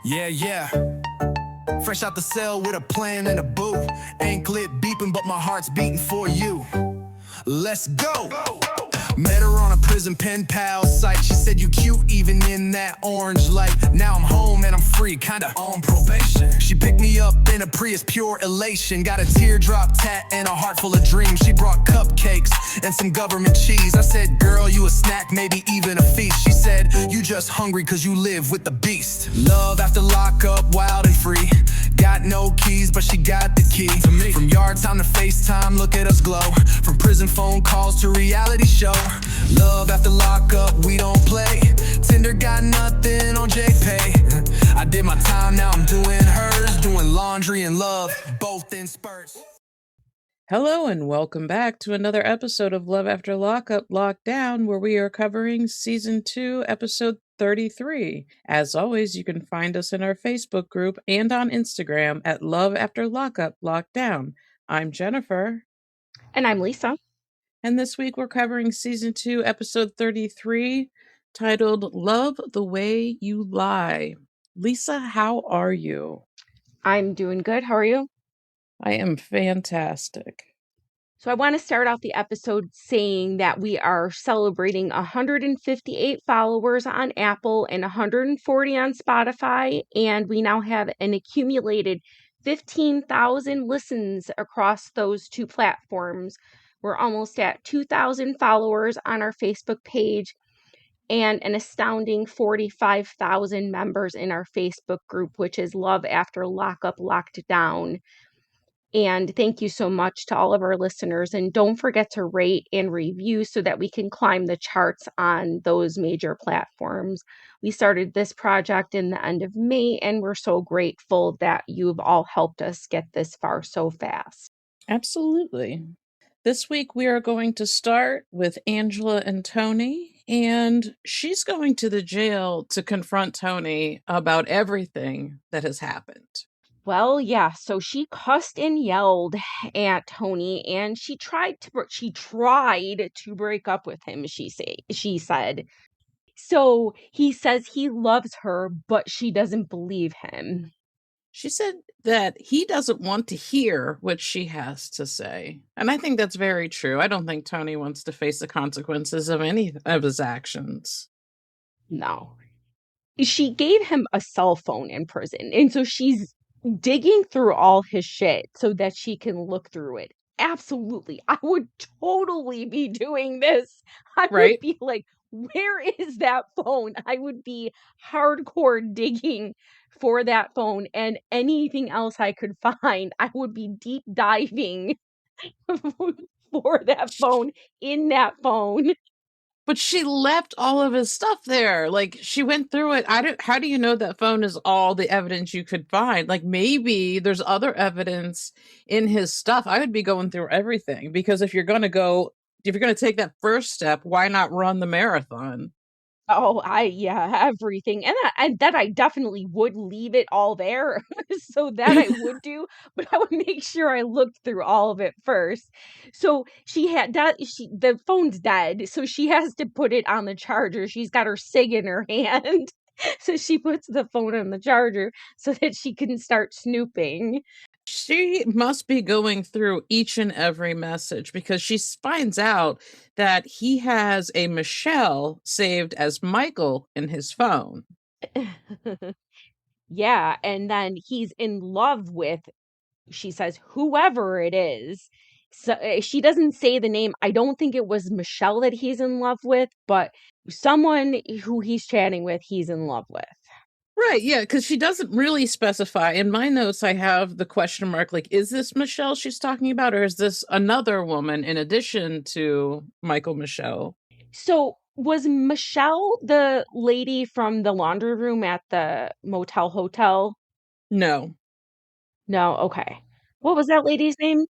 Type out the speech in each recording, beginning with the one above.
Yeah. Fresh out the cell with a plan and a boo. Ain't clip beeping, but my heart's beating for you. Let's go. Met her on a prison pen pal site. She said you cute even in that orange light. Now I'm home and I'm free, kinda on probation. She picked me up in a Prius, pure elation. Got a teardrop tat and a heart full of dreams. She brought cupcakes and some government cheese. I said, girl, you a snack, maybe even a feast. She said, you just hungry cause you live with the beast. Love after lockup, wild and free. Got no keys, but she got the key. From yard time to FaceTime, look at us glow. From prison phone calls to reality show. Love after lockup, we don't play. Tinder got nothing on JPay. I did my time, now I'm doing hers. Doing laundry and love, both in spurts. Hello and welcome back to another episode of Love After Lockup Lockdown, where we are covering Season 2, Episode 33. As always, you can find us in our Facebook group and on Instagram at Love After Lockup Lockdown. I'm Jennifer. And I'm Lisa. And this week we're covering Season 2, Episode 33, titled Love the Way You Lie. Lisa, how are you? I'm doing good. How are you? I am fantastic. So I want to start out the episode saying that we are celebrating 158 followers on Apple and 140 on Spotify, and we now have an accumulated 15,000 listens across those two platforms. We're almost at 2,000 followers on our Facebook page and an astounding 45,000 members in our Facebook group, which is Love After Lockup Locked Down. And thank you so much to all of our listeners. And don't forget to rate and review so that we can climb the charts on those major platforms. We started this project in the end of May, and we're so grateful that you've all helped us get this far so fast. Absolutely. This week we are going to start with Angela and Tony, and she's going to the jail to confront Tony about everything that has happened. Well, yeah, so she cussed and yelled at Tony, and she tried to break up with him, she said. So he says he loves her, but she doesn't believe him. She said that he doesn't want to hear what she has to say. And I think that's very true. I don't think Tony wants to face the consequences of any of his actions. No. She gave him a cell phone in prison, and so she's digging through all his shit so that she can look through it. Absolutely. I would totally be doing this. I Right? would be like, where is that phone? I would be hardcore digging for that phone and anything else I could find. I would be deep diving for that phone in that phone. But she left all of his stuff there. Like, she went through it. How do you know that phone is all the evidence you could find? Like, maybe there's other evidence in his stuff. I would be going through everything, because if you're going to take that first step, why not run the marathon? Oh, everything. And that I definitely would leave it all there. So that I would do, but I would make sure I looked through all of it first. So the phone's dead, so she has to put it on the charger. She's got her cig in her hand. So she puts the phone on the charger so that she can start snooping. She must be going through each and every message, because she finds out that he has a Michelle saved as Michael in his phone. Yeah, and then he's in love with, she says, whoever it is. So she doesn't say the name. I don't think it was Michelle that he's in love with, but someone who he's chatting with, he's in love with. Right, yeah, because she doesn't really specify. In my notes, I have the question mark, like, is this Michelle she's talking about, or is this another woman in addition to Michael Michelle? So was Michelle the lady from the laundry room at the motel hotel? No. No, okay. What was that lady's name?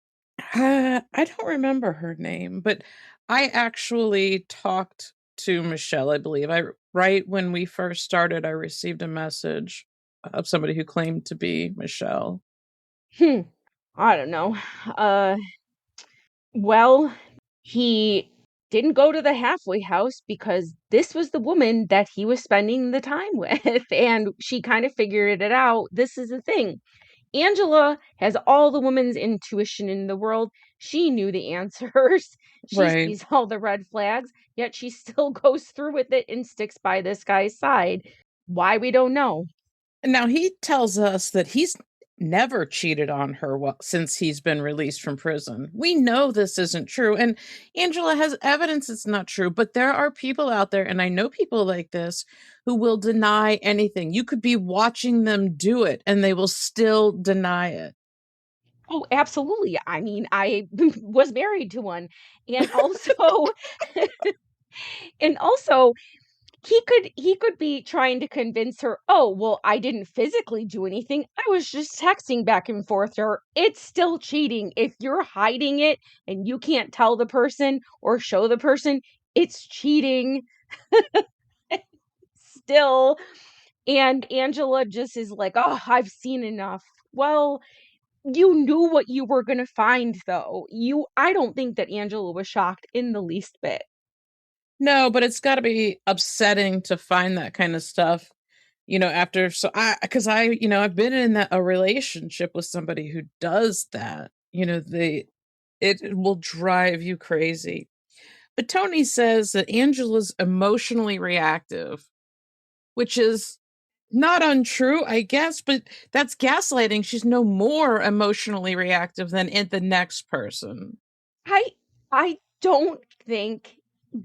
I don't remember her name, but I actually talked to Michelle, I believe. Right when we first started, I received a message of somebody who claimed to be Michelle. I don't know. Well, he didn't go to the halfway house because this was the woman that he was spending the time with. And she kind of figured it out. This is the thing. Angela has all the woman's intuition in the world. She knew the answers. She Right. sees all the red flags, yet she still goes through with it and sticks by this guy's side. Why, we don't know. And now he tells us that he's never cheated on her since he's been released from prison. We know this isn't true. And Angela has evidence it's not true, but there are people out there, and I know people like this, who will deny anything. You could be watching them do it and they will still deny it. Oh, absolutely. I mean, I was married to one. And also and also he could be trying to convince her, "Oh, well, I didn't physically do anything. I was just texting back and forth to her." It's still cheating. If you're hiding it and you can't tell the person or show the person, it's cheating still. And Angela just is like, "Oh, I've seen enough." Well, you knew what you were going to find though. I don't think that Angela was shocked in the least bit. No, but it's got to be upsetting to find that kind of stuff, after. So because I've been in a relationship with somebody who does that. It will drive you crazy. But Tony says that Angela's emotionally reactive, which is not untrue, I guess, but that's gaslighting. She's no more emotionally reactive than the next person. I I don't think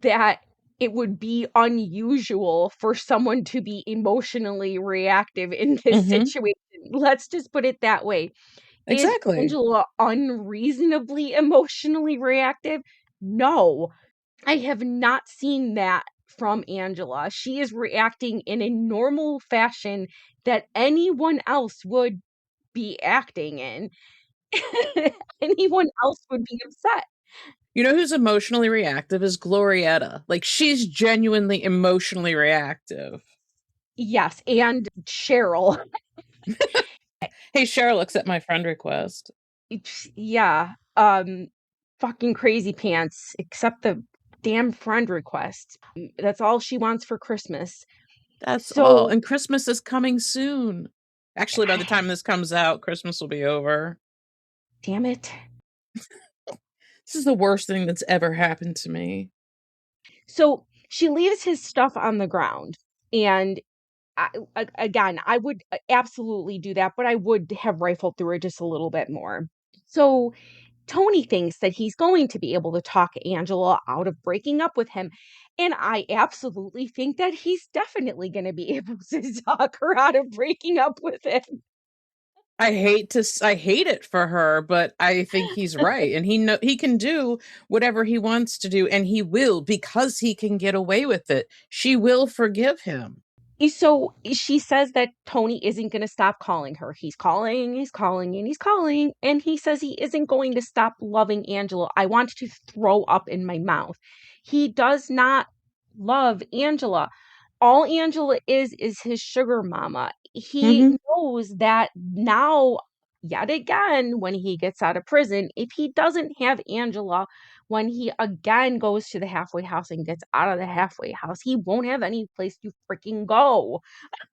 that it would be unusual for someone to be emotionally reactive in this Hmm. situation. Let's just put it that way. Is Exactly. Angela unreasonably emotionally reactive? No. I have not seen that from Angela. She is reacting in a normal fashion that anyone else would be acting in. Anyone else would be upset. You know who's emotionally reactive is Glorietta. Like, she's genuinely emotionally reactive. Yes, and Cheryl. Hey, Cheryl, accept my friend request. Yeah, fucking crazy pants, except the damn friend request. That's all she wants for Christmas. That's all. So, And Christmas is coming soon. Actually, by the time this comes out, Christmas will be over. damn it. This is the worst thing that's ever happened to me. So she leaves his stuff on the ground, and again, I would absolutely do that, but I would have rifled through it just a little bit more. So Tony thinks that he's going to be able to talk Angela out of breaking up with him. And I absolutely think that he's definitely going to be able to talk her out of breaking up with him. I hate it for her, but I think he's right. And he can do whatever he wants to do, and he will, because he can get away with it. She will forgive him. So she says that Tony isn't going to stop calling her. He's calling, he's calling, and he's calling. And he says he isn't going to stop loving Angela. I want to throw up in my mouth. He does not love Angela. All Angela is his sugar mama. He Hmm. knows that now, yet again, when he gets out of prison, if he doesn't have Angela, when he again goes to the halfway house and gets out of the halfway house, he won't have any place to freaking go.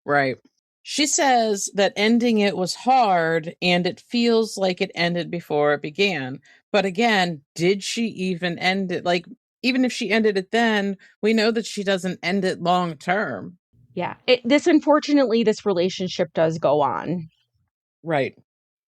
Right. She says that ending it was hard and it feels like it ended before it began. But again, did she even end it? Like, even if she ended it then, we know that she doesn't end it long term. Yeah, unfortunately, this relationship does go on. Right.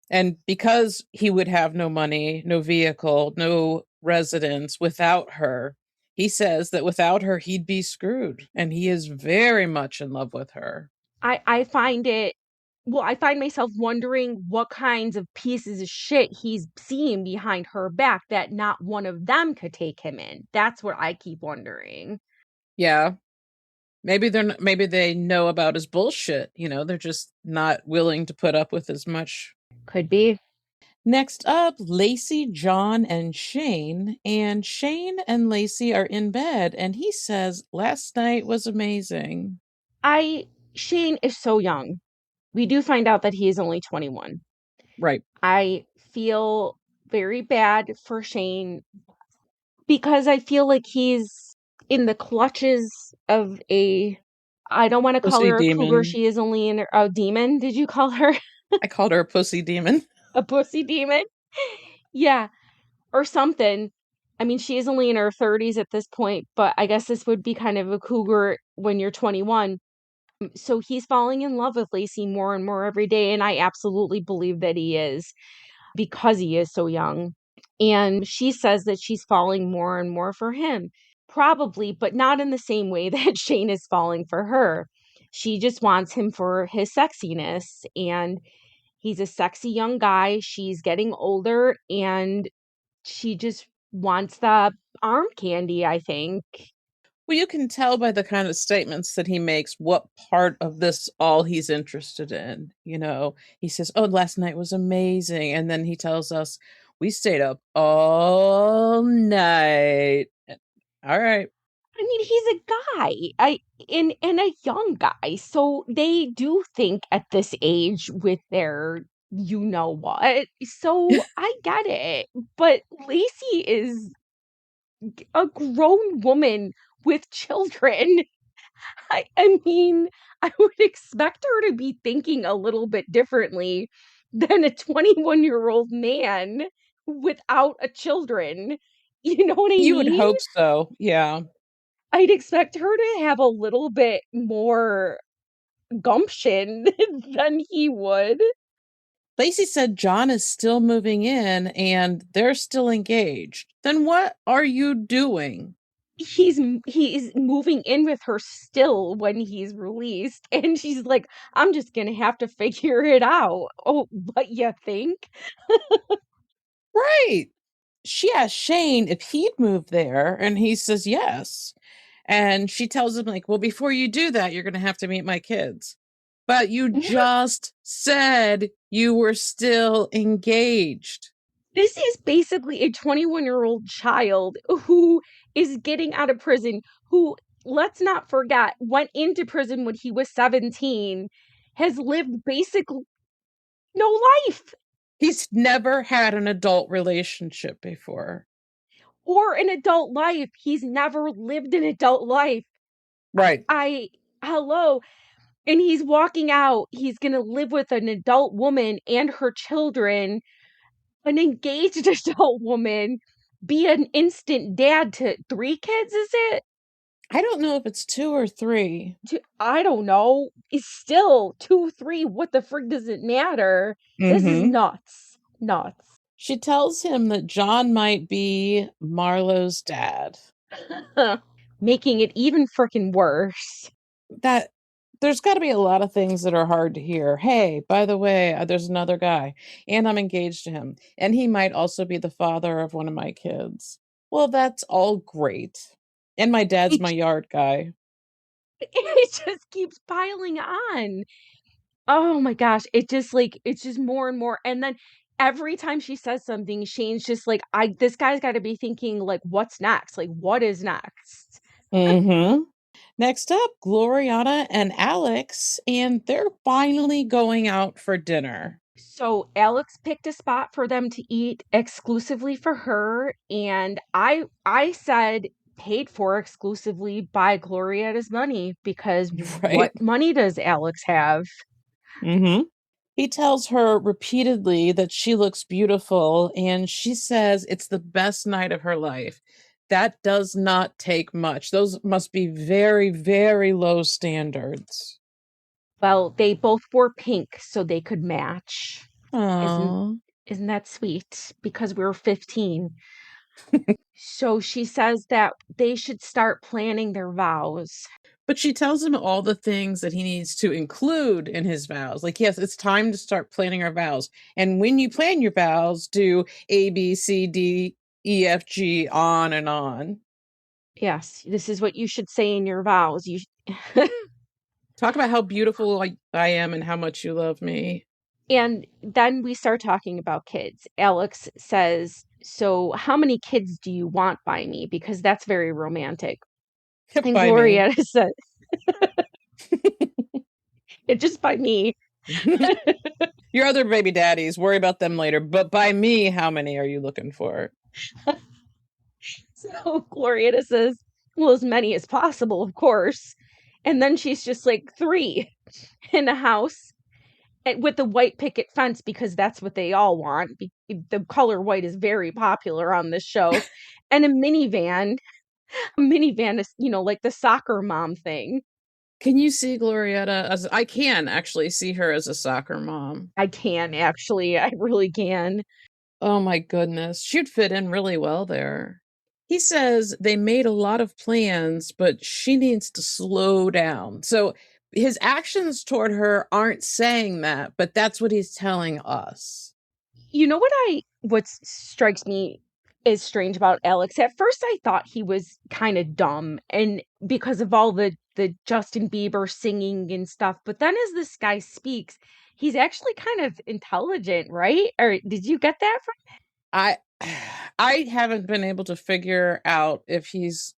And because he would have no money, no vehicle, no residence without her, he says that without her, he'd be screwed. And he is very much in love with her. I find it well, I find myself wondering what kinds of pieces of shit he's seeing behind her back that not one of them could take him in. That's what I keep wondering. Yeah. Maybe they know about his bullshit. They're just not willing to put up with as much. Could be. Next up, Lacey, John, and Shane. And Shane and Lacey are in bed, and he says, "Last night was amazing." I Shane is so young. We do find out that he is only 21. Right. I feel very bad for Shane Because I feel like he's in the clutches of I don't want to call Pussy her a cougar. demon. She is only in a demon. Did you call her I called her a pussy demon. a pussy demon? Yeah, or something. I mean, she is only in her 30s at this point, but I guess this would be kind of a cougar when you're 21. So he's falling in love with Lacey more and more every day, and I absolutely believe that he is because he is so young. And she says that she's falling more and more for him, probably, but not in the same way that Shane is falling for her. She just wants him for his sexiness, and he's a sexy young guy. She's getting older, and she just wants the arm candy, I think. Well, you can tell by the kind of statements that he makes what part of this all he's interested in. He says, "Oh, last night was amazing." And then he tells us, "We stayed up all night." All right. I mean, he's a guy, and a young guy, so they do think at this age with their you know what. So I get it, but Lacey is a grown woman with children. I mean, I would expect her to be thinking a little bit differently than a 21-year-old man without a children. You know what I You would mean? hope so. Yeah. I'd expect her to have a little bit more gumption than he would. Lacey said John is still moving in and they're still engaged. Then what are you doing? He's moving in with her still when he's released, and she's like, I'm just gonna have to figure it out. Oh, what you think? Right. She asked Shane if he'd move there, and he says yes. And she tells him, like, well, before you do that, you're going to have to meet my kids. But you just said you were still engaged. This is basically a 21-year-old child who is getting out of prison, who, let's not forget, went into prison when he was 17, has lived basically no life He's never had an adult relationship before. or an adult life. He's never lived an adult life. Right. Hello. And he's walking out. He's going to live with an adult woman and her children, an engaged adult woman, be an instant dad to 3 kids, is it? I don't know if it's 2 or 3. I don't know. It's still 2, 3. What the frick does it matter? This is nuts. Nuts. She tells him that John might be Marlo's dad. Making it even frickin' worse. That there's got to be a lot of things that are hard to hear. Hey, by the way, there's another guy, and I'm engaged to him, and he might also be the father of one of my kids. Well, that's all great. And my dad's my yard guy. It just keeps piling on. Oh my gosh, it's just more and more. And then every time she says something, Shane's just like, this guy's got to be thinking, like, what's next? Like, what is next? Next up, Gloriana and Alex, and they're finally going out for dinner. So Alex picked a spot for them to eat exclusively for her, and I said paid for exclusively by Glorieta's money, because Right. what money does Alex have? He tells her repeatedly that she looks beautiful, and she says it's the best night of her life. That does not take much. Those must be very, very low standards. Well, they both wore pink so they could match. Aww. Isn't that sweet? Because we were 15. So she says that they should start planning their vows. But she tells him all the things that he needs to include in his vows. Like, yes, it's time to start planning our vows. And when you plan your vows, do A, B, C, D, E, F, G, on and on. Yes, this is what you should say in your vows. You Talk about how beautiful I am and how much you love me. And then we start talking about kids. Alex says, so how many kids do you want by me? Because that's very romantic. And Glorieta said, it's just by me. Your other baby daddies, worry about them later. But by me, how many are you looking for? So Glorietta says, well, as many as possible, of course. And then she's just like, 3 in a house with the white picket fence because that's what they all want. The color white is very popular on this show. And a minivan. A minivan is, like the soccer mom thing. Can you see Glorietta as I can actually see her as a soccer mom? I can actually. I really can. Oh my goodness. She'd fit in really well there. He says they made a lot of plans, but she needs to slow down. So his actions toward her aren't saying that, but that's what he's telling us. You know what strikes me is strange about Alex. At first I thought he was kind of dumb and because of all the Justin Bieber singing and stuff, but then as this guy speaks, he's actually kind of intelligent, right? Or did you get that from I I haven't been able to figure out if he's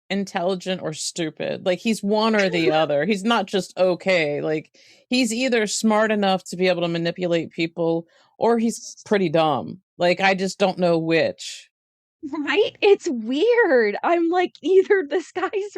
intelligent or stupid. Like he's one or the other. He's not just okay. Like he's either smart enough to be able to manipulate people or he's pretty dumb. Like I just don't know which. Right? It's weird. I'm like, either this guy's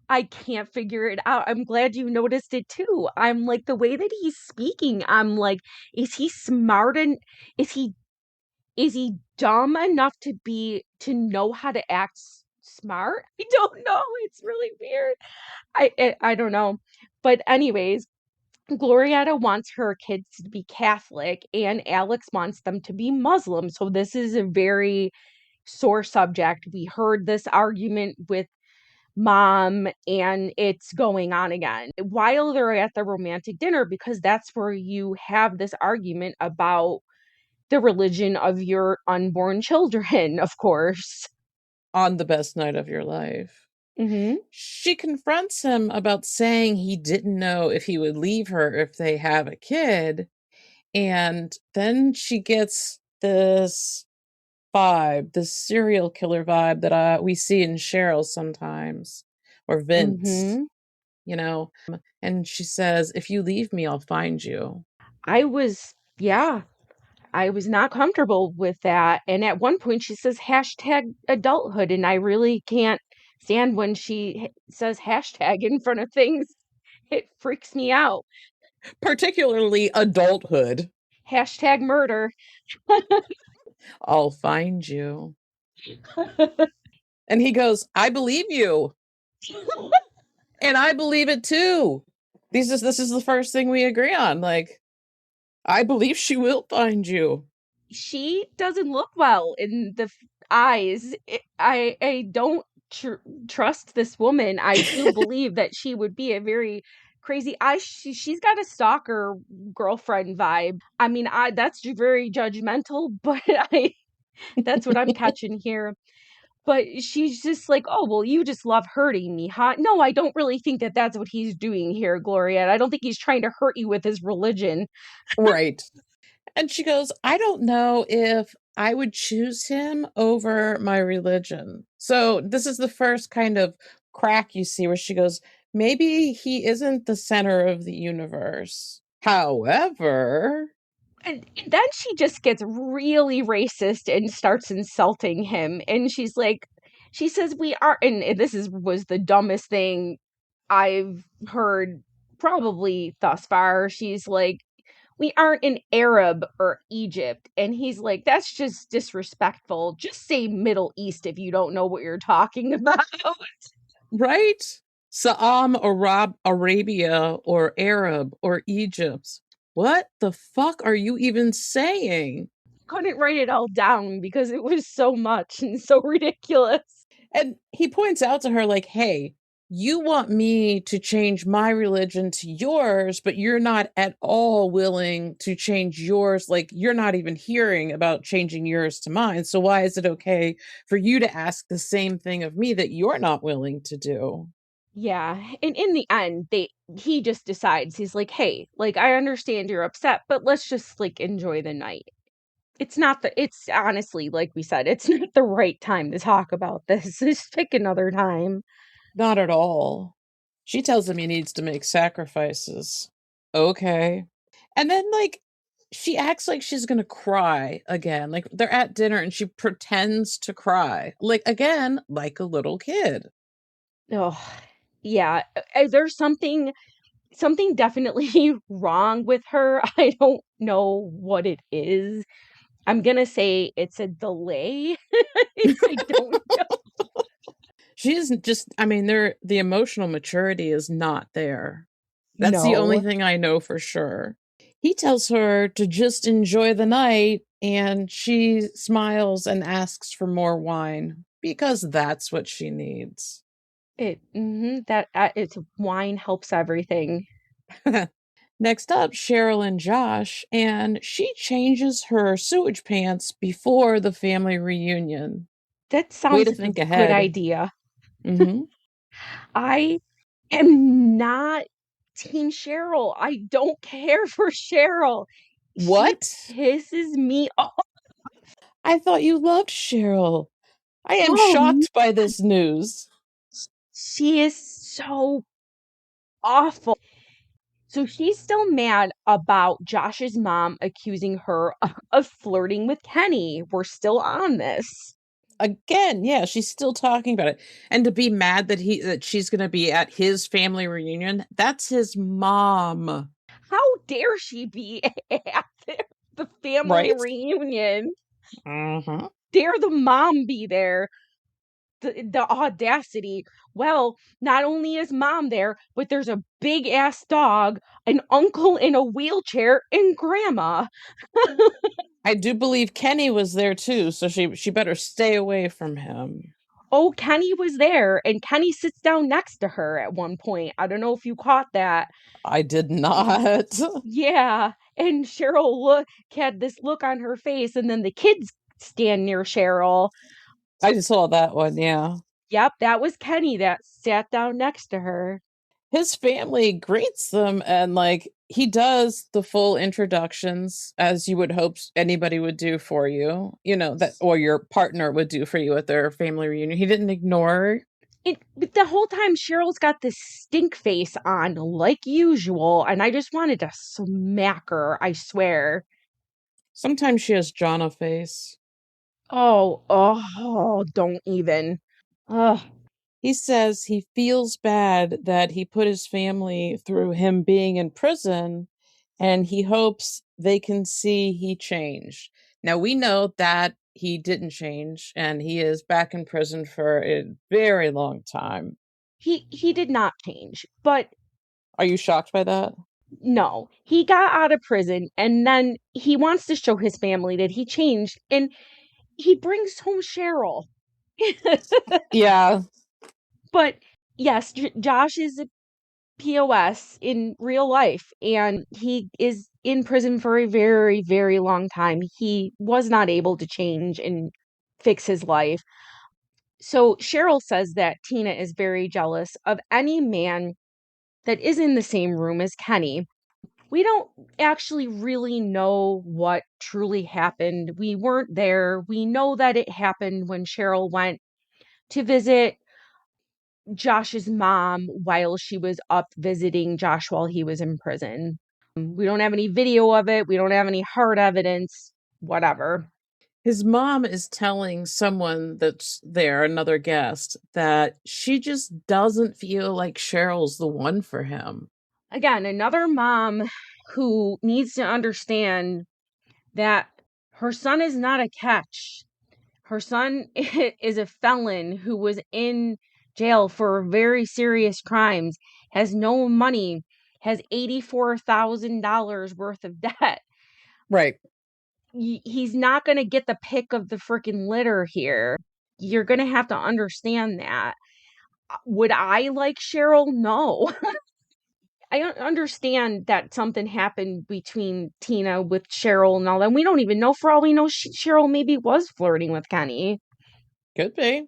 I can't figure it out. I'm glad you noticed it too. I'm like, the way that he's speaking, I'm like, is he smart and is he dumb enough to know how to act smart? I don't know. It's really weird. I don't know. But anyways, Glorietta wants her kids to be Catholic and Alex wants them to be Muslim. So this is a very sore subject. We heard this argument with mom and it's going on again while they're at the romantic dinner because that's where you have this argument about the religion of your unborn children, of course. On the best night of your life. Mm-hmm. She confronts him about saying he didn't know if he would leave her if they have a kid. And then she gets this vibe, this serial killer vibe that we see in Cheryl sometimes, or Vince, Mm-hmm. you know. And she says, "If you leave me, I'll find you." Yeah, I was not comfortable with that. And at one point she says hashtag adulthood, and I really can't stand when she says hashtag in front of things. It freaks me out. Particularly adulthood. Hashtag murder. I'll find you. And he goes, "I believe you." And I believe it too. This is the first thing we agree on. Like, I believe she will find you. She doesn't look well in the eyes. I don't trust this woman. I do believe that she would be a very crazy. She's got a stalker girlfriend vibe. I mean, that's very judgmental, but I that's what I'm catching here. But she's just like, oh, well, you just love hurting me, huh? No, I don't really think that that's what he's doing here, Gloria. I don't think he's trying to hurt you with his religion. Right. And she goes, "I don't know if I would choose him over my religion." So this is the first kind of crack you see where she goes, maybe he isn't the center of the universe. However, And then she just gets really racist and starts insulting him. And she's like, she says, we are, and was the dumbest thing I've heard probably thus far. She's like, we aren't in Arab or Egypt. And he's like, that's just disrespectful. Just say Middle East if you don't know what you're talking about. right? Saam Arabia or Arab or Egypt. What the fuck are you even saying? Couldn't write it all down because it was so much and so ridiculous. And he points out to her, like, hey, you want me to change my religion to yours, but you're not at all willing to change yours. Like, you're not even hearing about changing yours to mine. So why is it okay for you to ask the same thing of me that you're not willing to do? Yeah, and in the end, he just decides, he's like, "Hey, like, I understand you're upset, but let's just, like, enjoy the night." It's honestly, like we said, it's not the right time to talk about this. Just pick another time. Not at all. She tells him he needs to make sacrifices. Okay. And then, like, She acts like she's gonna cry again. Like, they're at dinner and she pretends to cry. Like, again, like a little kid. Oh, yeah. There's something definitely wrong with her. I don't know what it is. I'm gonna say it's a delay. I don't know. She isn't just I mean, the emotional maturity is not there. That's the only No. thing I know for sure. He tells her to just enjoy the night, and she smiles and asks for more wine because that's what she needs. It's wine helps everything. Next up, Cheryl and Josh, and she changes her sewage pants before the family reunion. That Way sounds to like a think good ahead. idea. Mhm. I am not Team Cheryl. I don't care for Cheryl. She What? pisses me off. I thought you loved Cheryl. I am Oh, shocked by this news. she is so awful. So she's still mad about Josh's mom accusing her of flirting with Kenny. We're still on this. Again, yeah, she's still talking about it. And to be mad that she's gonna be at his family reunion, that's his mom, How dare she be at the family right? reunion? Uh-huh. Dare the mom be there? The audacity. Well, not only is mom there, but there's a big ass dog, an uncle in a wheelchair, and grandma. I do believe Kenny was there too, so she better stay away from him. Oh, Kenny was there, and Kenny sits down next to her at one point. I don't know if you caught that. I did not. Yeah, and had this look on her face, and then the kids stand near Cheryl. I just saw that one, yeah. Yep, that was Kenny that sat down next to her. His family greets them and like he does the full introductions as you would hope anybody would do for you, that or your partner would do for you at their family reunion. He didn't ignore. But the whole time Cheryl's got this stink face on, like usual, and I just wanted to smack her, I swear. Sometimes she has Jonna face. Don't even. Ugh. He says he feels bad that he put his family through him being in prison, and he hopes they can see he changed. Now, we know that he didn't change, and he is back in prison for a very long time. He did not change, but Are you shocked by that? no, he got out of prison and then he wants to show his family that he changed and he brings home Cheryl. Yeah. But yes, Josh is a POS in real life and he is in prison for a very, very long time. He was not able to change and fix his life. So Cheryl says that Tina is very jealous of any man that is in the same room as Kenny. We don't actually really know what truly happened. We weren't there. We know that it happened when Cheryl went to visit Josh's mom while she was up visiting Josh while he was in prison. We don't have any video of it. We don't have any hard evidence, whatever. His mom is telling someone that's there, another guest, that she just doesn't feel like Cheryl's the one for him. Again, another mom who needs to understand that her son is not a catch. Her son is a felon who was in jail for very serious crimes, has no money, has $84,000 worth of debt. Right. He's not going to get the pick of the freaking litter here. You're going to have to understand that. Would I like Cheryl? No. I understand that something happened between Tina with Cheryl and all that. We don't even know. For all we know, Cheryl maybe was flirting with Kenny. Could be.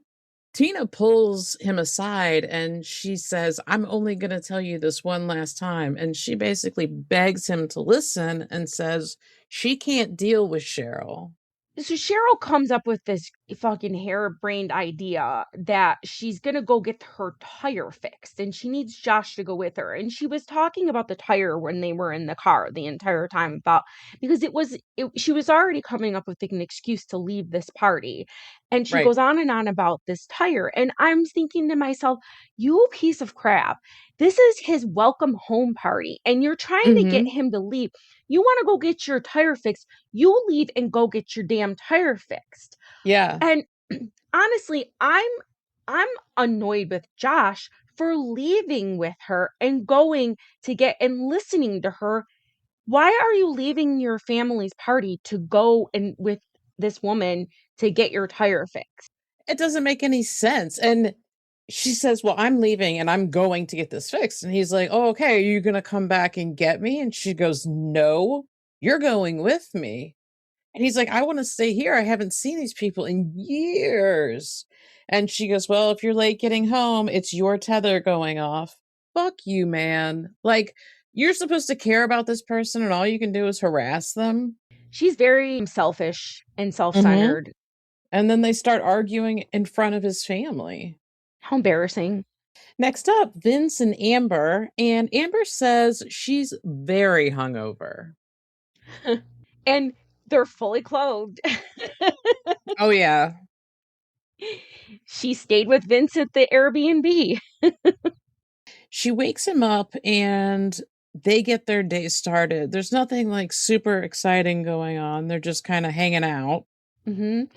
Tina pulls him aside and she says, I'm only going to tell you this one last time. And she basically begs him to listen and says she can't deal with Cheryl. So Cheryl comes up with this fucking harebrained idea that she's gonna go get her tire fixed and she needs Josh to go with her. And she was talking about the tire when they were in the car the entire time about because she was already coming up with an excuse to leave this party. And she Right. goes on and on about this tire. And I'm thinking to myself, you piece of crap. This is his welcome home party, and you're trying to get Mhm. him to leave. You want to go get your tire fixed. You leave and go get your damn tire fixed. Yeah. And honestly, I'm annoyed with Josh for leaving with her and going to get and listening to her. Why are you leaving your family's party to go and with this woman to get your tire fixed? It doesn't make any sense, and she says, "Well, I'm leaving and I'm going to get this fixed." And he's like, "Oh, okay. Are you gonna come back and get me?" And she goes, "No, you're going with me." And he's like, "I wanna stay here. I haven't seen these people in years." And she goes, "Well, if you're late getting home, it's your tether going off." Fuck you, man. Like, you're supposed to care about this person and all you can do is harass them? She's very selfish and Mhm. self-centered. And then they start arguing in front of his family. How embarrassing. Next up, Vince and Amber. And Amber says she's very hungover. And they're fully clothed. Oh, yeah. She stayed with Vince at the Airbnb. She wakes him up and they get their day started. There's nothing like super exciting going on. They're just kind of hanging out. Mhm.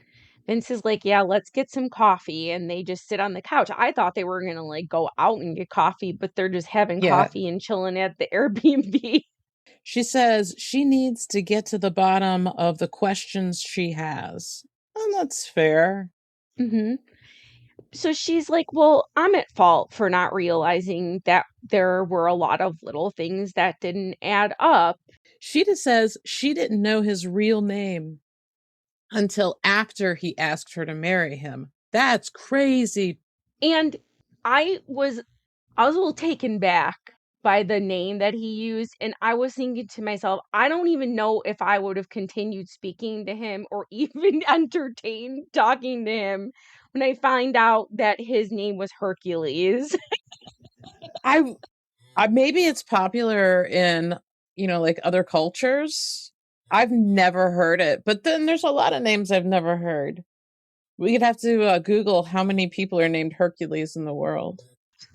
Vince is like, "Yeah, let's get some coffee," and they just sit on the couch. I thought they were gonna, like, go out and get coffee, but they're just having Yeah. coffee and chilling at the Airbnb. She says she needs to get to the bottom of the questions she has. And that's fair. Mhm. So she's like, "Well, I'm at fault for not realizing that there were a lot of little things that didn't add up." She just says she didn't know his real name until after he asked her to marry him. That's crazy. And I was a little taken back by the name that he used, and I was thinking to myself, I don't even know if I would have continued speaking to him or even entertained talking to him when I find out that his name was Hercules. I maybe it's popular in, like other cultures. I've never heard it, but then there's a lot of names I've never heard. We could have to Google how many people are named Hercules in the world.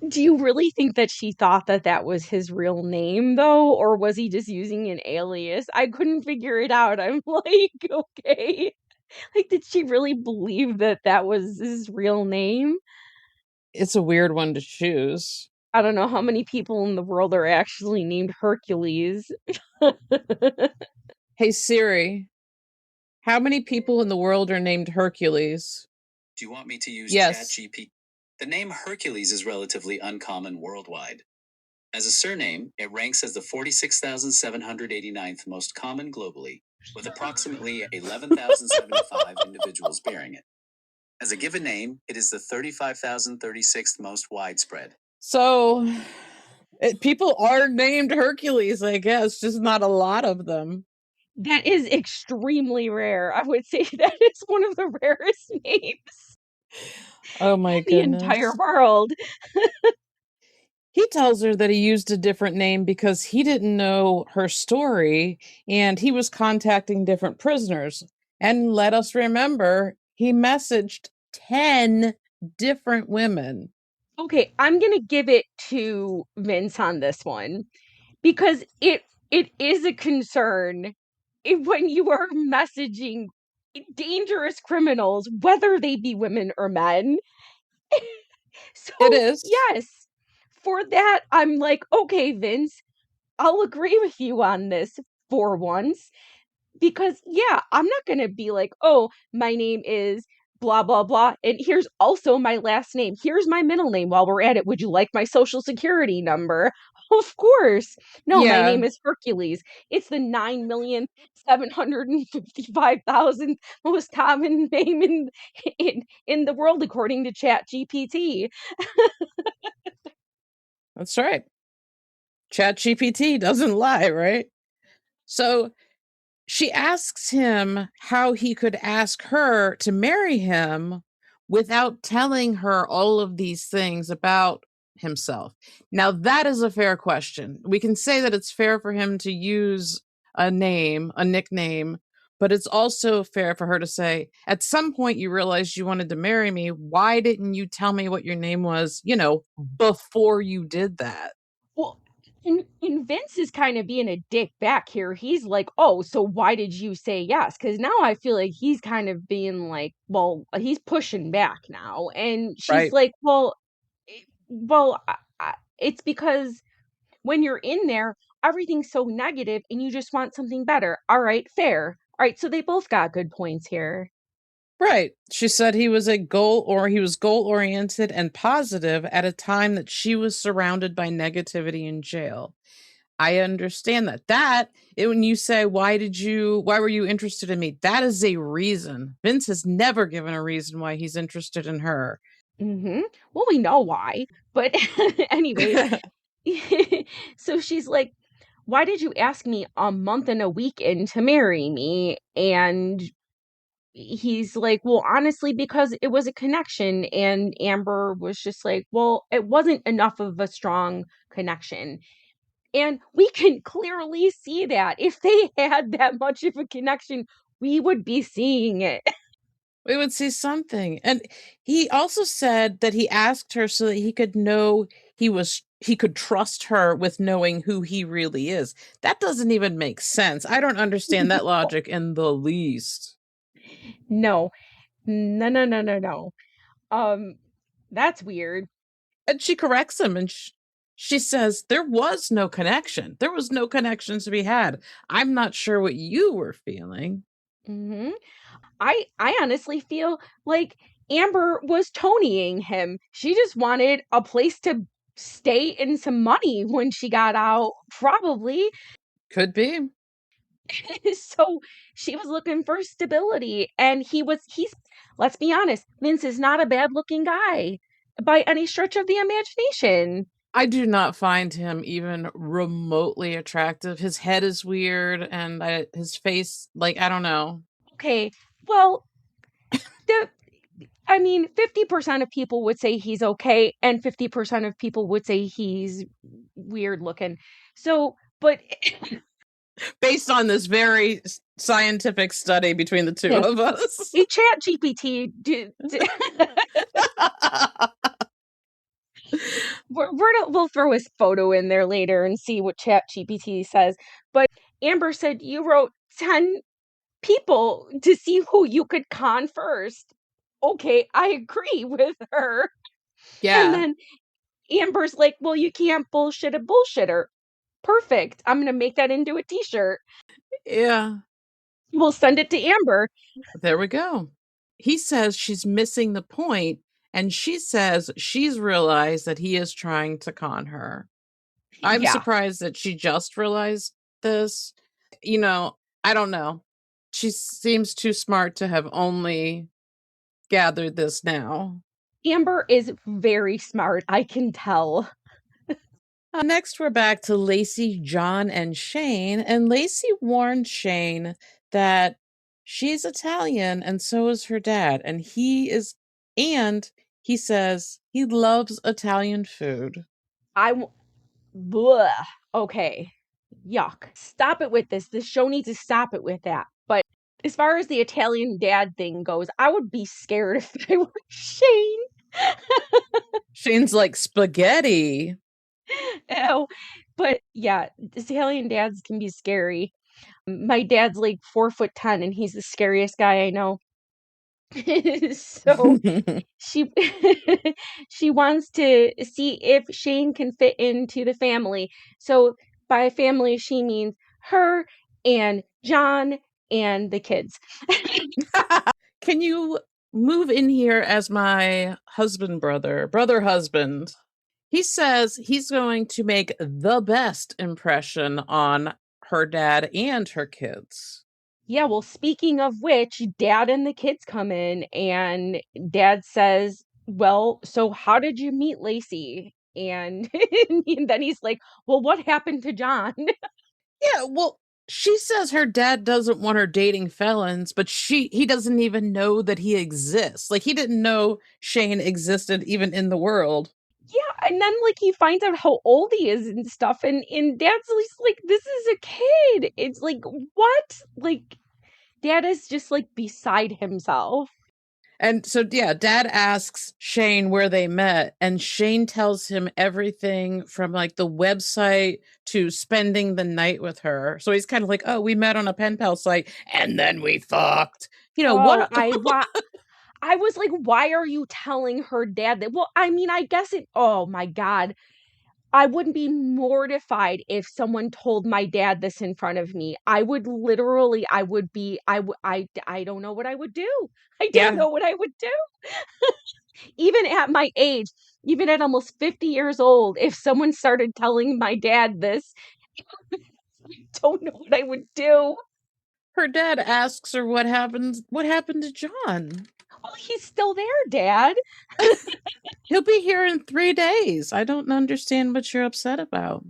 Do you really think that she thought that that was his real name, though, or was he just using an alias? I couldn't figure it out. I'm like, okay. Like, did she really believe that that was his real name? It's a weird one to choose. I don't know how many people in the world are actually named Hercules. Hey Siri, how many people in the world are named Hercules? Do you want me to use Yes. ChatGPT? The name Hercules is relatively uncommon worldwide. As a surname, it ranks as the 46,789th most common globally, with approximately 11,075 individuals bearing it. As a given name, it is the 35,036th most widespread. So people are named Hercules, I guess, just not a lot of them. That is extremely rare. I would say that is one of the rarest names Oh my in the entire goodness. world. He tells her that he used a different name because he didn't know her story and he was contacting different prisoners. And let us remember, he messaged 10 different women. Okay, I'm gonna give it to Vince on this one because it is a concern when you are messaging dangerous criminals, whether they be women or men. So, It is. yes, for that, I'm like, okay, Vince, I'll agree with you on this for once. Because, yeah, I'm not gonna be like, "Oh, my name is blah, blah, blah, and here's also my last name. Here's my middle name while we're at it. Would you like my social security number?" Of course. No, my Yeah, name is Hercules. It's the 9,755,000th most common name in the world according to ChatGPT. that's right. ChatGPT doesn't lie, right? So she asks him how he could ask her to marry him without telling her all of these things about himself. Now, that is a fair question. We can say that it's fair for him to use a name, a nickname, but it's also fair for her to say, at some point you realized you wanted to marry me. Why didn't you tell me what your name was, before you did that? Well, and Vince is kind of being a dick back here. He's like, "Oh, so why did you say yes?" Because now I feel like he's kind of being like, well, he's pushing back now, and she's Right. like, it's because when you're in there, everything's so negative, and you just want something better. All right, fair. All right, so they both got good points here. Right. She said he was goal oriented and positive at a time that she was surrounded by negativity in jail. I understand that. When you say, why were you interested in me? That is a reason. Vince has never given a reason why he's interested in her. Well, we know why, but anyways, so she's like, "Why did you ask me a month and a week in to marry me?" And he's like, "Well, honestly, because it was a connection." And Amber was just like, "Well, it wasn't enough of a strong connection." And we can clearly see that. If they had that much of a connection, we would be seeing it. We would see something. And he also said that he asked her so that he could know he could trust her with knowing who he really is. That doesn't even make sense. I don't understand that logic in the least. No. No, no, no, no, no. Um, that's weird. And she corrects him and she says, there was no connection. There was no connection to be had. I'm not sure what you were feeling. hmm I honestly feel like Amber was Tonying him. She just wanted a place to stay and some money when she got out, probably. Could be. So she was looking for stability, and he's let's be honest, Vince is not a bad looking guy by any stretch of the imagination. I do not find him even remotely attractive. His head is weird and his face, like, I don't know. Okay, well, the I mean, 50% of people would say he's okay, and 50% of people would say he's weird looking. So, but Based on this very scientific study between the two yes, of us. a chat GPT we'll throw his photo in there later and see what chat GPT says. But Amber said you wrote 10 people to see who you could con first. Okay, I agree with her. And Yeah. then Amber's like, well, you can't bullshit a bullshitter. Perfect. I'm going to make that into a t-shirt. Yeah. We'll send it to Amber. There we go. He says she's missing the point, and she says she's realized that he is trying to con her. I'm Yeah. surprised that she just realized this. I don't know. She seems too smart to have only gathered this now. Amber is very smart. I can tell. Next, we're back to Lacey, John, and Shane. And Lacey warned Shane that she's Italian and so is her dad. And he says he loves Italian food. Bleh. Okay. Yuck. Stop it with this. This show needs to stop it with that. But as far as the Italian dad thing goes, I would be scared if I were Shane. Shane's like spaghetti. Ew. But yeah, Italian dads can be scary. My dad's like 4'10" and he's the scariest guy I know. So she she wants to see if Shane can fit into the family. So by family she means her and John and the kids. Can you move in here as my brother husband? He says he's going to make the best impression on her dad and her kids. Yeah, well, speaking of which, dad and the kids come in and dad says, "Well, so how did you meet Lacey?" And, and then he's like, "Well, what happened to John?" Yeah, well, She says her dad doesn't want her dating felons, but he doesn't even know that he exists. Like, he didn't know Shane existed even in the world. Yeah, and then like he finds out how old he is and stuff, and dad's like, this is a kid. It's like, what? Like, dad is just like beside himself. And so, yeah, dad asks Shane where they met, and Shane tells him everything from like the website to spending the night with her. So he's kind of like, oh, we met on a pen pal site and then we fucked. You know, Oh, what? I was like, why are you telling her dad that? Well, I mean, I guess oh my God. I wouldn't be mortified if someone told my dad this in front of me. I would literally, I don't know what I would do. I don't Yeah. know what I would do. Even at my age, even at almost 50 years old, if someone started telling my dad this, I don't know what I would do. Her dad asks her what happened to John. Well, he's still there, Dad. He'll be here in 3 days. I don't understand what you're upset about.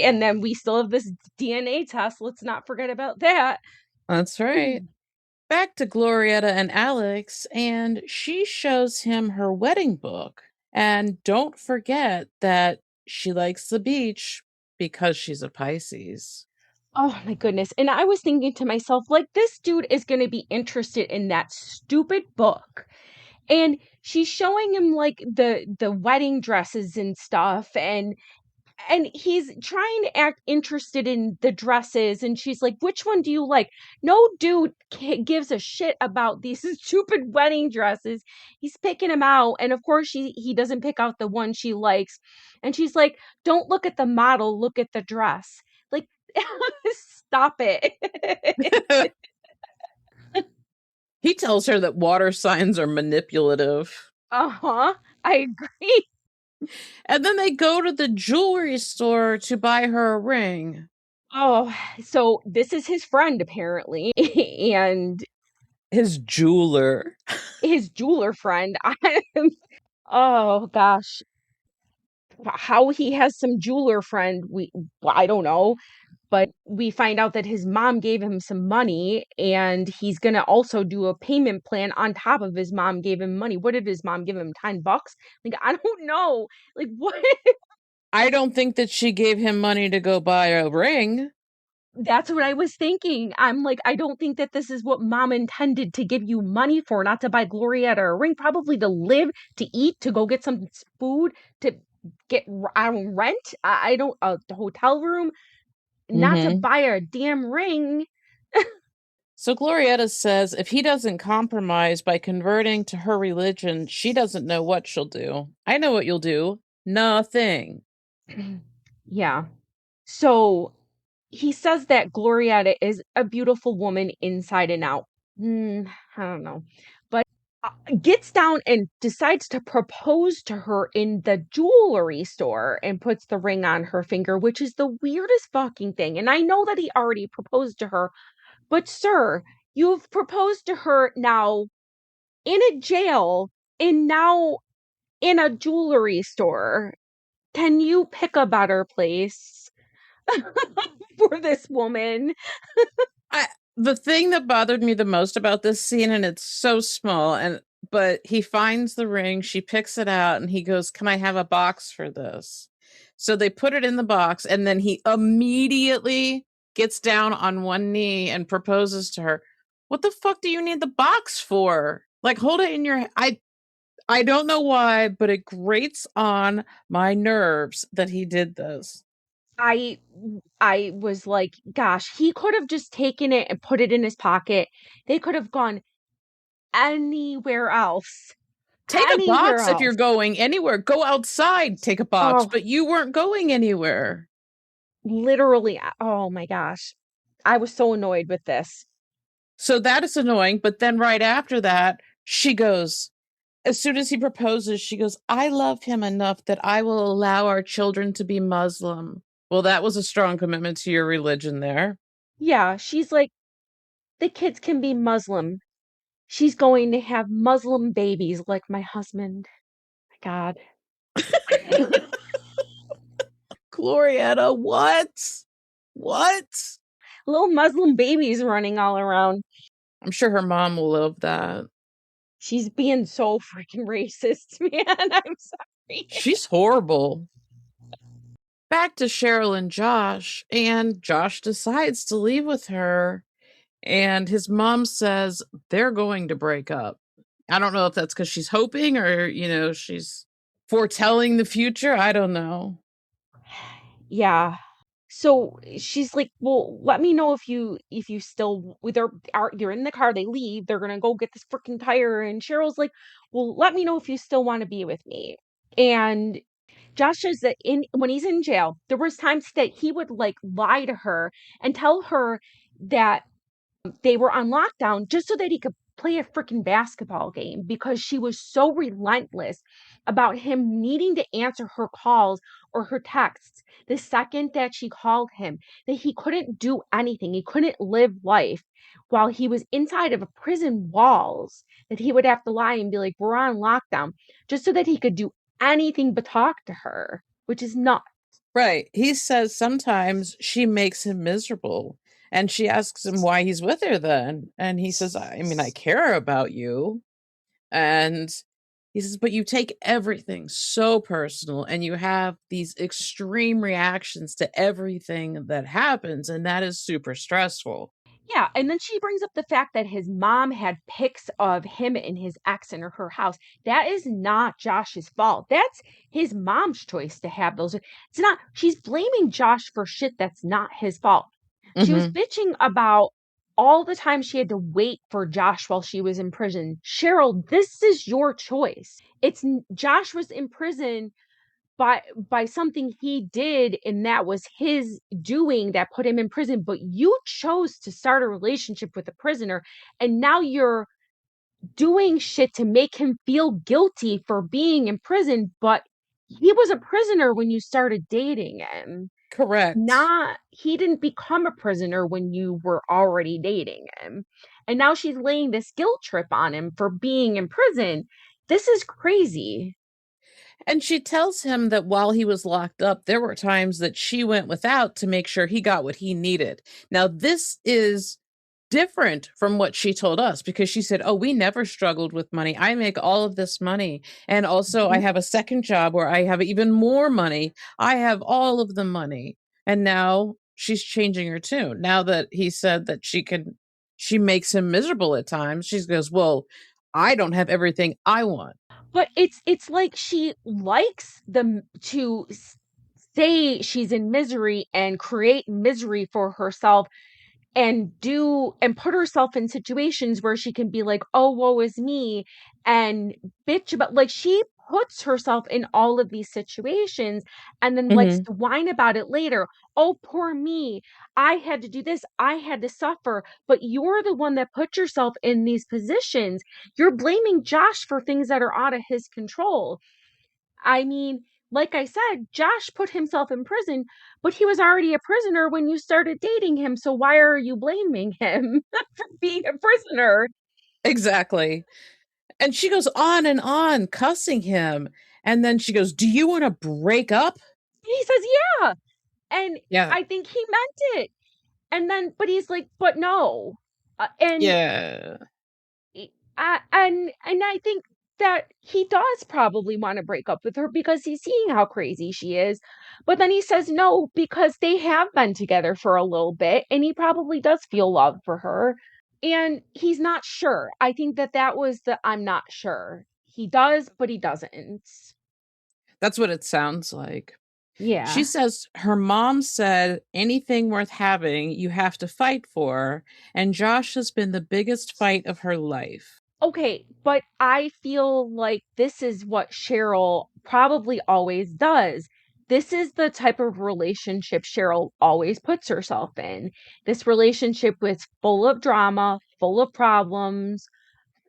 And then we still have this DNA test. Let's not forget about that. That's right. Back to Glorietta and Alex, and she shows him her wedding book. And don't forget that she likes the beach because she's a Pisces. Oh my goodness. And I was thinking to myself, like, this dude is going to be interested in that stupid book. And she's showing him like the wedding dresses and stuff, and he's trying to act interested in the dresses, and she's like, which one do you like? No dude gives a shit about these stupid wedding dresses. He's picking them out, and of course he doesn't pick out the one she likes, and she's like, don't look at the model, look at the dress. Like, stop it. He tells her that water signs are manipulative. Uh-huh, I agree. And then they go to the jewelry store to buy her a ring. Oh, so this is his friend apparently, and His jeweler. his jeweler friend. Oh gosh, how he has some jeweler friend, I don't know, but we find out that his mom gave him some money, and he's gonna also do a payment plan on top of his mom gave him money. What did his mom give him? $10? Like, I don't know. Like, what? I don't think that she gave him money to go buy a ring. That's what I was thinking. I'm like, I don't think that this is what mom intended to give you money for, not to buy Glorietta a ring, probably to live, to eat, to go get some food, to get rent. I don't, the hotel room, not to buy a damn ring. So Glorietta says if he doesn't compromise by converting to her religion, she doesn't know what she'll do. I know what you'll do. Nothing. Yeah. So he says that Glorietta is a beautiful woman inside and out. I don't know. But gets down and decides to propose to her in the jewelry store and puts the ring on her finger, which is the weirdest fucking thing. And I know that he already proposed to her, but sir, you've proposed to her now in a jail and now in a jewelry store. Can you pick a better place for this woman? The thing that bothered me the most about this scene, and it's so small, but he finds the ring, she picks it out, and he goes, "Can I have a box for this?" So they put it in the box, and then he immediately gets down on one knee and proposes to her. What the fuck do you need the box for? Like, hold it in your... I don't know why, but it grates on my nerves that he did this. I was like, gosh, he could have just taken it and put it in his pocket. They could have gone anywhere else. Take a box if you're going anywhere. Go outside, take a box, but you weren't going anywhere. Literally, oh my gosh. I was so annoyed with this. So that is annoying, but then right after that, she goes, as soon as he proposes, she goes, "I love him enough that I will allow our children to be Muslim." Well, that was a strong commitment to your religion there. Yeah, she's like, the kids can be Muslim. She's going to have Muslim babies like my husband. My God. Glorietta, what? What? Little Muslim babies running all around. I'm sure her mom will love that. She's being so freaking racist, man. I'm sorry. She's horrible. Back to Cheryl and Josh decides to leave with her, and his mom says they're going to break up. I don't know if that's because she's hoping or, she's foretelling the future. I don't know. Yeah. So she's like, "Well, let me know if you still they're in the car, they leave, they're gonna go get this freaking tire." And Cheryl's like, "Well, let me know if you still want to be with me." And Josh says that when he's in jail, there was times that he would like lie to her and tell her that they were on lockdown just so that he could play a freaking basketball game because she was so relentless about him needing to answer her calls or her texts the second that she called him, that he couldn't do anything. He couldn't live life while he was inside of a prison walls, that he would have to lie and be like, "We're on lockdown," just so that he could do anything but talk to her, which is not Right. He says sometimes she makes him miserable. And she asks him why he's with her then. And he says, I mean, I care about you. And he says, but you take everything so personal and you have these extreme reactions to everything that happens. And that is super stressful. Yeah, and then she brings up the fact that his mom had pics of him and his ex in her house. That is not Josh's fault. That's his mom's choice to have those. It's not, she's blaming Josh for shit that's not his fault. She was Hmm. bitching about all the time she had to wait for Josh while she was in prison. Cheryl, this is your choice. Josh was in prison by something he did, and that was his doing that put him in prison, but you chose to start a relationship with a prisoner, and now you're doing shit to make him feel guilty for being in prison, but he was a prisoner when you started dating him. Correct. Not He didn't become a prisoner when you were already dating him. And now she's laying this guilt trip on him for being in prison. This is crazy. And she tells him that while he was locked up, there were times that she went without to make sure he got what he needed. Now, this is different from what she told us because she said, "Oh, we never struggled with money. I make all of this money. And also, I Mhm. have a second job where I have even more money. I have all of the money." And now she's changing her tune. Now that he said that she makes him miserable at times, she goes, "Well, I don't have everything I want." But it's like she likes them to say she's in misery and create misery for herself and put herself in situations where she can be like, "Oh, woe is me," and bitch about, like, she puts herself in all of these situations and then likes Mhm. to whine about it later. "Oh, poor me. I had to do this. I had to suffer." But you're the one that put yourself in these positions. You're blaming Josh for things that are out of his control. I mean, like I said, Josh put himself in prison, but he was already a prisoner when you started dating him. So why are you blaming him for being a prisoner? Exactly. And she goes on, cussing him. And then she goes, "Do you want to break up?" He says, "Yeah." And Yeah. I think he meant it. And then, but he's like, "But no." And Yeah. and I think that he does probably want to break up with her because he's seeing how crazy she is. But then he says no because they have been together for a little bit and he probably does feel love for her. And he's not sure. I think that that was the I'm not sure. He does, but he doesn't. That's what it sounds like. She Yeah. says her mom said anything worth having you have to fight for, and Josh has been the biggest fight of her life. Okay, but I feel like this is what Cheryl probably always does. This is the type of relationship Cheryl always puts herself in. This relationship was full of drama, full of problems,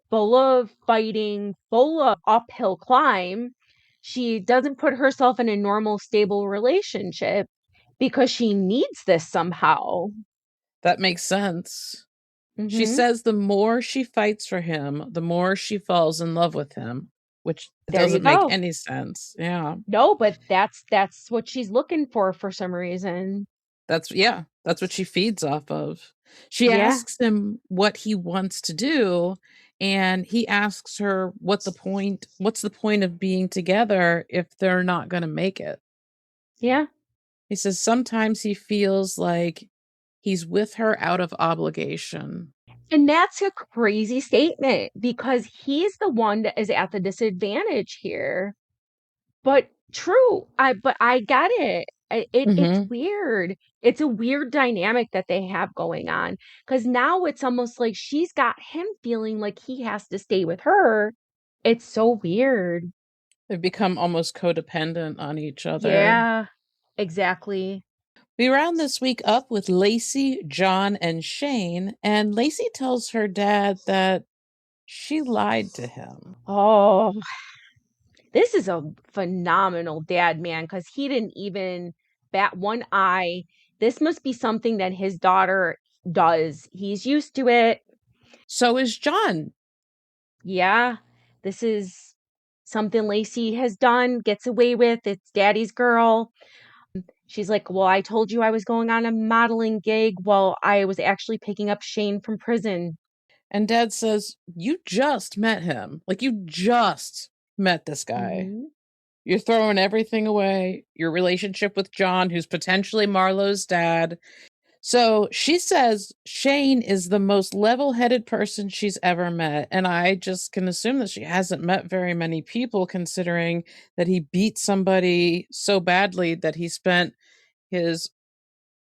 full of fighting, full of uphill climb. She doesn't put herself in a normal, stable relationship because she needs this somehow. That makes sense. She Hmm. says the more she fights for him, the more she falls in love with him, which There you doesn't make go. any sense. Yeah. No, but that's what she's looking for some reason. That's what she feeds off of. She Yeah. asks him what he wants to do, and he asks her what's the point of being together if they're not gonna make it? Yeah. He says sometimes he feels like he's with her out of obligation. And that's a crazy statement because he's the one that is at the disadvantage here. But true. I get it. It's Mhm. weird. It's a weird dynamic that they have going on because now it's almost like she's got him feeling like he has to stay with her. It's so weird. They've become almost codependent on each other. Yeah, exactly. We round this week up with Lacey, John, and Shane, and Lacey tells her dad that she lied to him. Oh, this is a phenomenal dad, man, because he didn't even bat one eye. This must be something that his daughter does. He's used to it. So is John. Yeah, this is something Lacey has done, gets away with. It's daddy's girl. She's like, well, I told you I was going on a modeling gig while I was actually picking up Shane from prison. And dad says, you just met him. Like, you just met this guy. Mhm. You're throwing everything away, your relationship with John, who's potentially Marlo's dad. So she says Shane is the most level headed person she's ever met. And I just can assume that she hasn't met very many people, considering that he beat somebody so badly that he spent his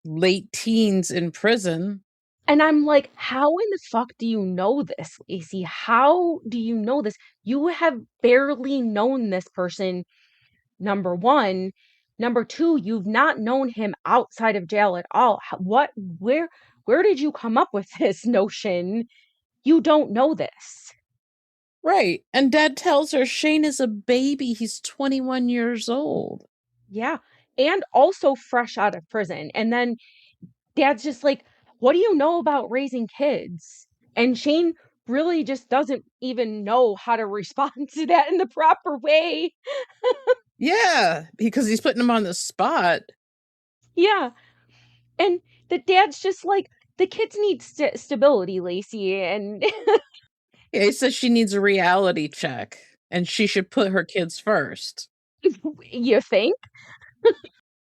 late teens in prison. And I'm like, how in the fuck do you know this, Lacey? How do you know this? You have barely known this person, number one. Number two, you've not known him outside of jail at all. Where did you come up with this notion? You don't know this. Right. And dad tells her Shane is a baby. He's 21 years old. Yeah. And also fresh out of prison. And then dad's just like, what do you know about raising kids? And Shane really just doesn't even know how to respond to that in the proper way. Yeah, because he's putting him on the spot. Yeah. And the dad's just like, the kids need stability, Lacey. And Yeah, he says she needs a reality check and she should put her kids first. you think?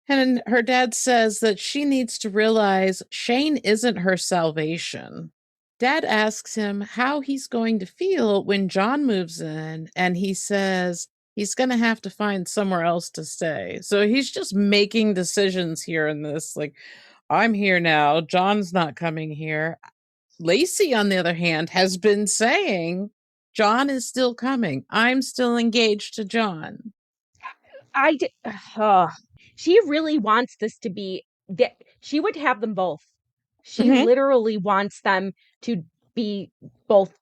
And her dad says that she needs to realize Shane isn't her salvation. Dad asks him how he's going to feel when John moves in, and he says he's going to have to find somewhere else to stay. So he's just making decisions here in this. Like, I'm here now. John's not coming here. Lacey, on the other hand, has been saying John is still coming. I'm still engaged to John. I d- uh, she really wants this to be that she would have them both. She Mhm. literally wants them to be both.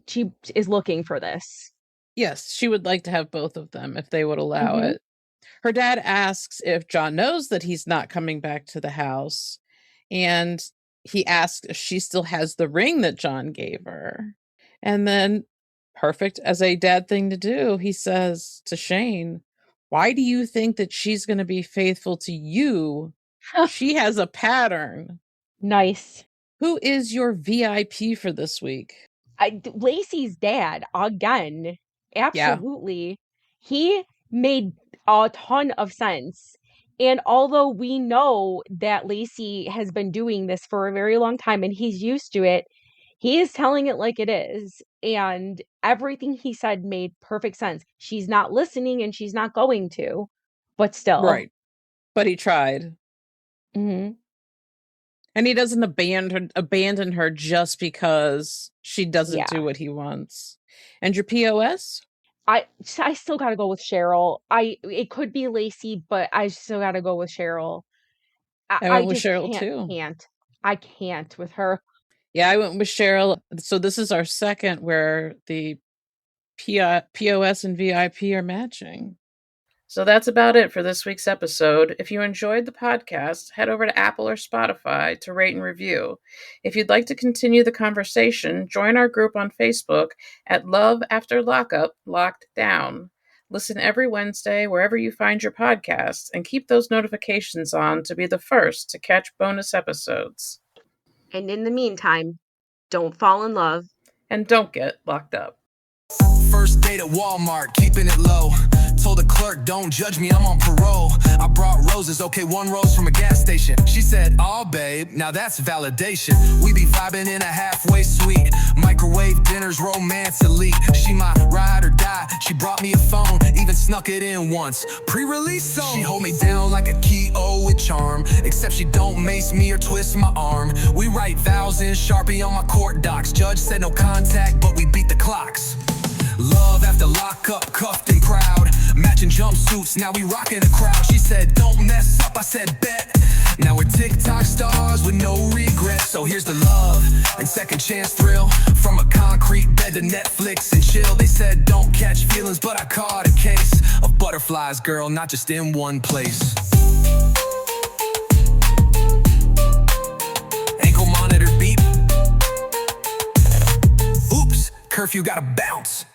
She is looking for this. Yes, she would like to have both of them if they would allow Hmm. it. Her dad asks if John knows that he's not coming back to the house, and he asks if she still has the ring that John gave her. And then, perfect as a dad thing to do, he says to Shane, why do you think that she's going to be faithful to you? She has a pattern. Nice. Who is your VIP for this week? Lacey's dad again. Yeah, Absolutely. He made a ton of sense. And although we know that Lacey has been doing this for a very long time and he's used to it, he is telling it like it is. And everything he said made perfect sense. She's not listening and she's not going to, but still. right. But he tried. Hmm. And he doesn't abandon her just because she doesn't Yeah. do what he wants. And your POS? I still gotta go with Cheryl. It could be Lacey, but I still gotta go with Cheryl. I I went with just Cheryl too. can't. I can't with her. Yeah, I went with Cheryl. So this is our second where the POS and VIP are matching. So that's about it for this week's episode. If you enjoyed the podcast, head over to Apple or Spotify to rate and review. If you'd like to continue the conversation, join our group on Facebook at Love After Lockup, Locked Down. Listen every Wednesday wherever you find your podcasts and keep those notifications on to be the first to catch bonus episodes. And in the meantime, don't fall in love. And don't get locked up. First date at Walmart, keeping it low. Told the clerk, don't judge me, I'm on parole. I brought roses, okay, 1 rose from a gas station. She said, "Aw, babe, now that's validation." We be vibing in a halfway suite. Microwave dinners, romance elite. She my ride or die, she brought me a phone. Even snuck it in once, pre-release song. She hold me down like a key-o with charm. Except she don't mace me or twist my arm. We write vows in Sharpie on my court docs. Judge said no contact, but we beat the clocks. Love after lockup, cuffed and proud. Matching jumpsuits, now we rockin' the crowd. She said, "Don't mess up," I said, "Bet." Now we're TikTok stars with no regrets. So here's the love and second chance thrill. From a concrete bed to Netflix and chill. They said, "Don't catch feelings," but I caught a case of butterflies, girl, not just in one place. Ankle monitor beep. Oops, curfew gotta bounce.